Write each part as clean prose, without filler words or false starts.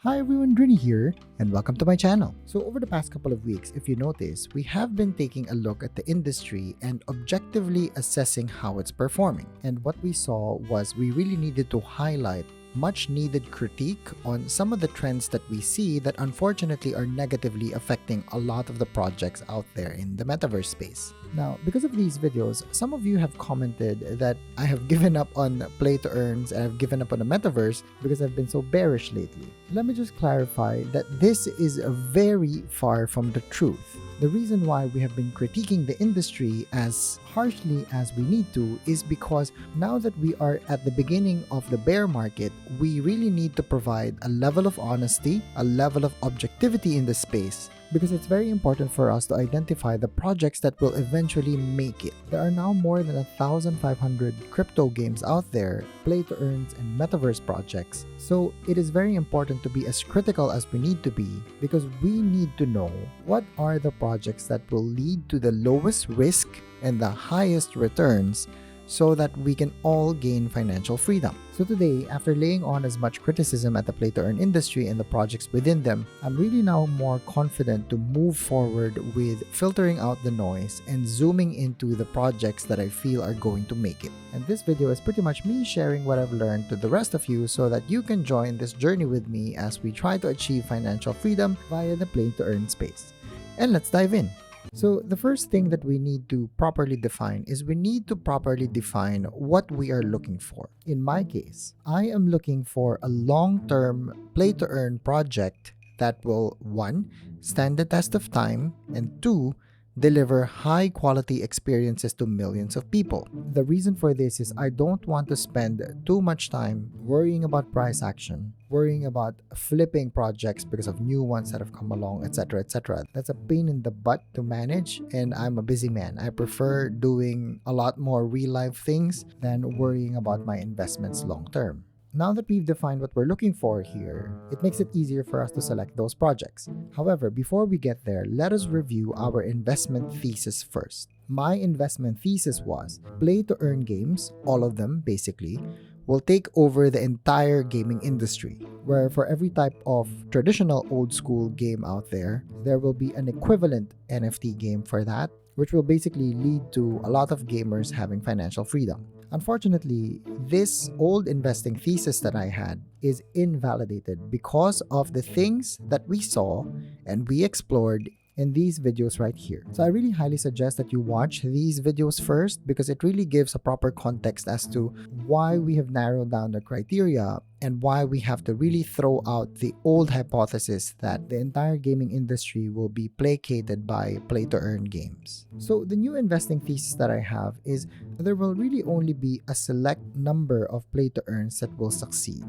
Hi everyone, Drini here, and welcome to my channel. So over the past couple of weeks, if you notice, we have been taking a look at the industry and objectively assessing how it's performing. And what we saw was we really needed to highlight much needed critique on some of the trends that we see that unfortunately are negatively affecting a lot of the projects out there in the metaverse space. Now, because of these videos, some of you have commented that I have given up on play to earns and I've given up on the metaverse because I've been so bearish lately. Let me just clarify that this is very far from the truth. The reason why we have been critiquing the industry as harshly as we need to is because now that we are at the beginning of the bear market, we really need to provide a level of honesty, a level of objectivity in the space, because it's very important for us to identify the projects that will eventually make it. There are now more than 1,500 crypto games out there, play to earns and metaverse projects. So it is very important to be as critical as we need to be, because we need to know what are the projects that will lead to the lowest risk and the highest returns, so that we can all gain financial freedom. So today, after laying on as much criticism at the play-to-earn industry and the projects within them, I'm really now more confident to move forward with filtering out the noise and zooming into the projects that I feel are going to make it. And this video is pretty much me sharing what I've learned to the rest of you so that you can join this journey with me as we try to achieve financial freedom via the play-to-earn space. And let's dive in. So the first thing that we need to properly define is we need to properly define what we are looking for. In my case, I am looking for a long-term play-to-earn project that will, 1, stand the test of time, and 2, deliver high-quality experiences to millions of people. The reason for this is I don't want to spend too much time worrying about price action, worrying about flipping projects because of new ones that have come along, etc., etc. That's a pain in the butt to manage, and I'm a busy man. I prefer doing a lot more real-life things than worrying about my investments long-term. Now that we've defined what we're looking for here, it makes it easier for us to select those projects. However, before we get there, let us review our investment thesis first. My investment thesis was play to earn games, all of them basically, will take over the entire gaming industry, where for every type of traditional old school game out there, there will be an equivalent NFT game for that, which will basically lead to a lot of gamers having financial freedom. Unfortunately, this old investing thesis that I had is invalidated because of the things that we saw and we explored in these videos right here. So I really highly suggest that you watch these videos first, because it really gives a proper context as to why we have narrowed down the criteria and why we have to really throw out the old hypothesis that the entire gaming industry will be placated by play-to-earn games. So the new investing thesis that I have is there will really only be a select number of play-to-earns that will succeed.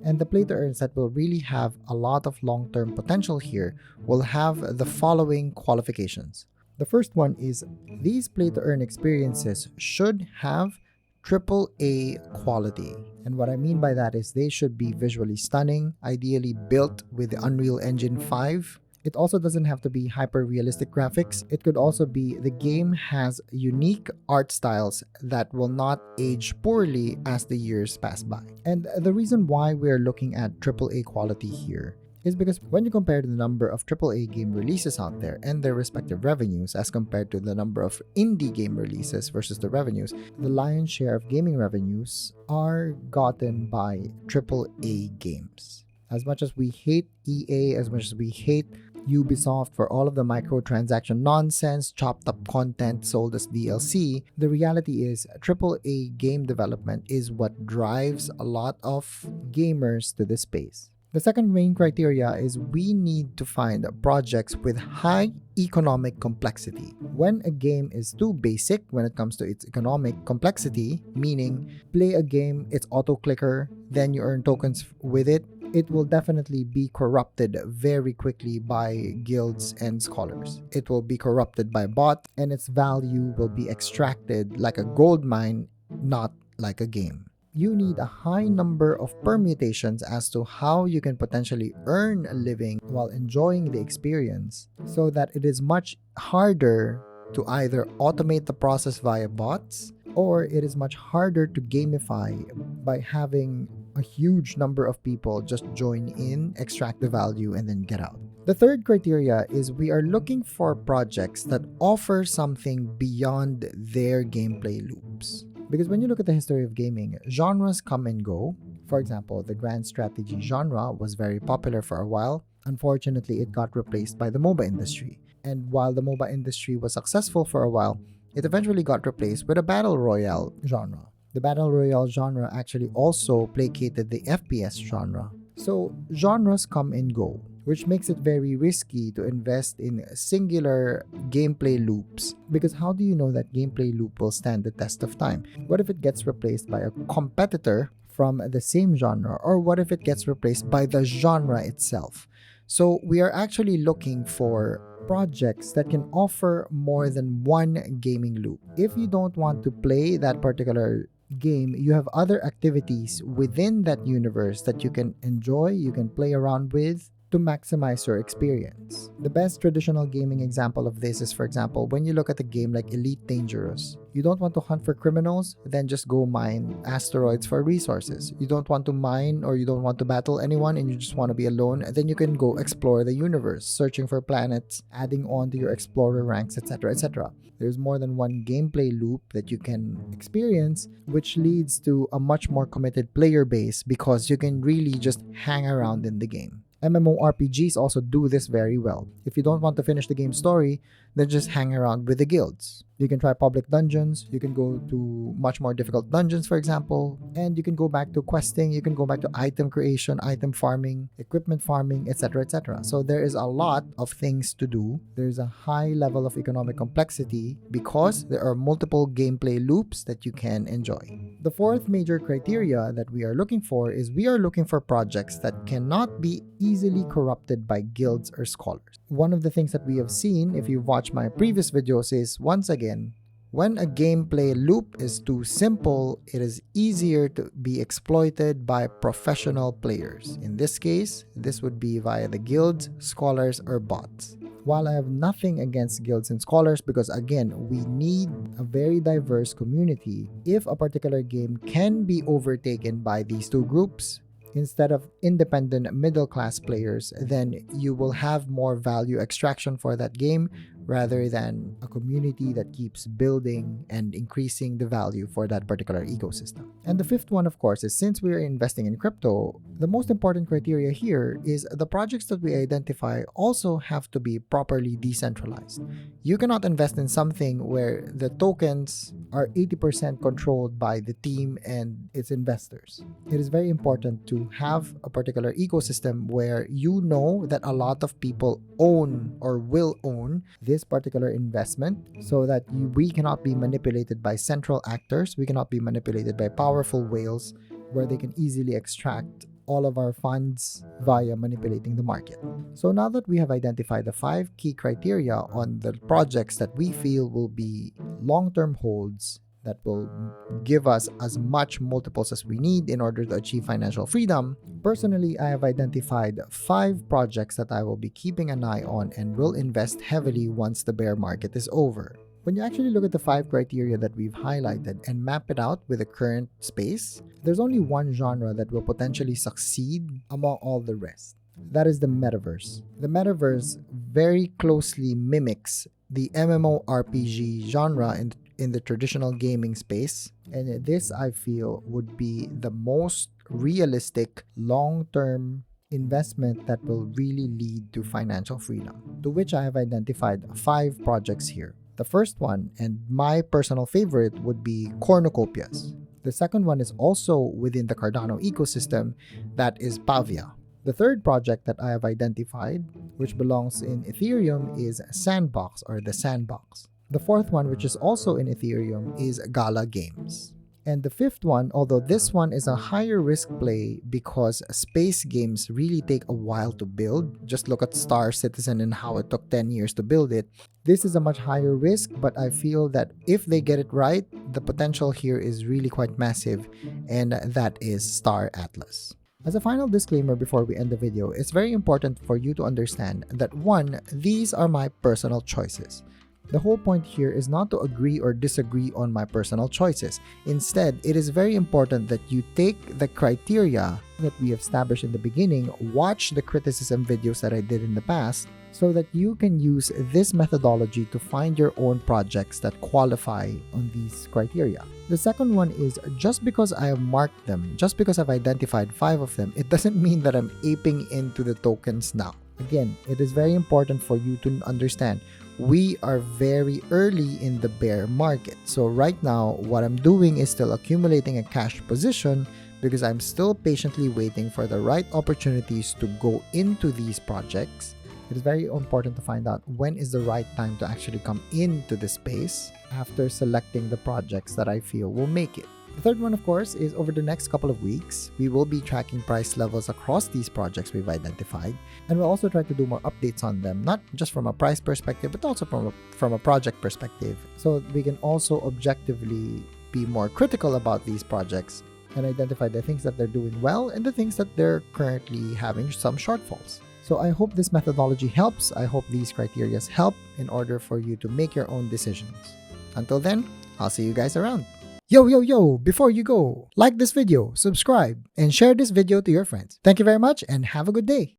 And the play-to-earns that will really have a lot of long-term potential here will have the following qualifications. The first one is these play-to-earn experiences should have AAA quality. And what I mean by that is they should be visually stunning, ideally built with the Unreal Engine 5. It also doesn't have to be hyper-realistic graphics. It could also be the game has unique art styles that will not age poorly as the years pass by. And the reason why we're looking at AAA quality here is because when you compare the number of AAA game releases out there and their respective revenues as compared to the number of indie game releases versus the revenues, the lion's share of gaming revenues are gotten by AAA games. As much as we hate EA, as much as we hate Ubisoft for all of the microtransaction nonsense, chopped up content sold as DLC, the reality is AAA game development is what drives a lot of gamers to this space. The second main criteria is we need to find projects with high economic complexity. When a game is too basic when it comes to its economic complexity, meaning play a game, it's auto-clicker, then you earn tokens with it, it will definitely be corrupted very quickly by guilds and scholars. It will be corrupted by bots, and its value will be extracted like a gold mine, not like a game. You need a high number of permutations as to how you can potentially earn a living while enjoying the experience, so that it is much harder to either automate the process via bots, or it is much harder to gamify by having a huge number of people just join in, extract the value, and then get out. The third criteria is we are looking for projects that offer something beyond their gameplay loops. Because when you look at the history of gaming, genres come and go. For example, the grand strategy genre was very popular for a while. Unfortunately, it got replaced by the MOBA industry. And while the MOBA industry was successful for a while, it eventually got replaced with a battle royale genre. The battle royale genre actually also placated the FPS genre. So genres come and go, which makes it very risky to invest in singular gameplay loops. Because how do you know that gameplay loop will stand the test of time? What if it gets replaced by a competitor from the same genre? Or what if it gets replaced by the genre itself? So we are actually looking for projects that can offer more than one gaming loop. If you don't want to play that particular game, you have other activities within that universe that you can enjoy, you can play around with to maximize your experience. The best traditional gaming example of this is, for example, when you look at a game like Elite Dangerous. You don't want to hunt for criminals, then just go mine asteroids for resources. You don't want to mine or you don't want to battle anyone and you just want to be alone, then you can go explore the universe, searching for planets, adding on to your explorer ranks, etc., etc. There's more than one gameplay loop that you can experience, which leads to a much more committed player base because you can really just hang around in the game. MMORPGs also do this very well. If you don't want to finish the game story, then just hang around with the guilds. You can try public dungeons, you can go to much more difficult dungeons, for example, and you can go back to questing, you can go back to item creation, item farming, equipment farming, etc., etc. So there is a lot of things to do. There's a high level of economic complexity because there are multiple gameplay loops that you can enjoy. The fourth major criteria that we are looking for is we are looking for projects that cannot be easily corrupted by guilds or scholars. One of the things that we have seen, if you've watched my previous videos, is once again, when a gameplay loop is too simple, it is easier to be exploited by professional players. In this case, this would be via the guilds, scholars, or bots. While I have nothing against guilds and scholars, because again, we need a very diverse community, if a particular game can be overtaken by these two groups, instead of independent middle-class players, then you will have more value extraction for that game rather than a community that keeps building and increasing the value for that particular ecosystem. And the fifth one, of course, is since we're investing in crypto, the most important criteria here is the projects that we identify also have to be properly decentralized. You cannot invest in something where the tokens are 80% controlled by the team and its investors. It is very important to have a particular ecosystem where you know that a lot of people own or will own this particular investment so that we cannot be manipulated by central actors, we cannot be manipulated by powerful whales where they can easily extract all of our funds via manipulating the market. So now that we have identified the 5 key criteria on the projects that we feel will be long-term holds that will give us as much multiples as we need in order to achieve financial freedom, personally, I have identified 5 projects that I will be keeping an eye on and will invest heavily once the bear market is over. When you actually look at the 5 criteria that we've highlighted and map it out with the current space, there's only one genre that will potentially succeed among all the rest. That is the metaverse. The metaverse very closely mimics the MMORPG genre in the traditional gaming space, and this I feel would be the most realistic long-term investment that will really lead to financial freedom, to which I have identified 5 projects here. The first one, and my personal favorite, would be cornucopias. The second one is also within the Cardano ecosystem, that is Pavia. The third project that I have identified, which belongs in Ethereum, is Sandbox or the Sandbox. The fourth one, which is also in Ethereum, is Gala Games. And the fifth one, although this one is a higher risk play because space games really take a while to build. Just look at Star Citizen and how it took 10 years to build it. This is a much higher risk, but I feel that if they get it right, the potential here is really quite massive, and that is Star Atlas. As a final disclaimer before we end the video, it's very important for you to understand that 1, these are my personal choices. The whole point here is not to agree or disagree on my personal choices. Instead, it is very important that you take the criteria that we established in the beginning, watch the criticism videos that I did in the past, so that you can use this methodology to find your own projects that qualify on these criteria. The second one is, just because I have marked them, just because I've identified 5 of them, it doesn't mean that I'm aping into the tokens now. Again, it is very important for you to understand we are very early in the bear market. So right now, what I'm doing is still accumulating a cash position because I'm still patiently waiting for the right opportunities to go into these projects. It is very important to find out when is the right time to actually come into the space after selecting the projects that I feel will make it. The third one, of course, is over the next couple of weeks, we will be tracking price levels across these projects we've identified, and we'll also try to do more updates on them, not just from a price perspective, but also from a project perspective, so we can also objectively be more critical about these projects and identify the things that they're doing well and the things that they're currently having some shortfalls. So I hope this methodology helps. I hope these criteria help in order for you to make your own decisions. Until then, I'll see you guys around. Yo, before you go, like this video, subscribe, and share this video to your friends. Thank you very much and have a good day.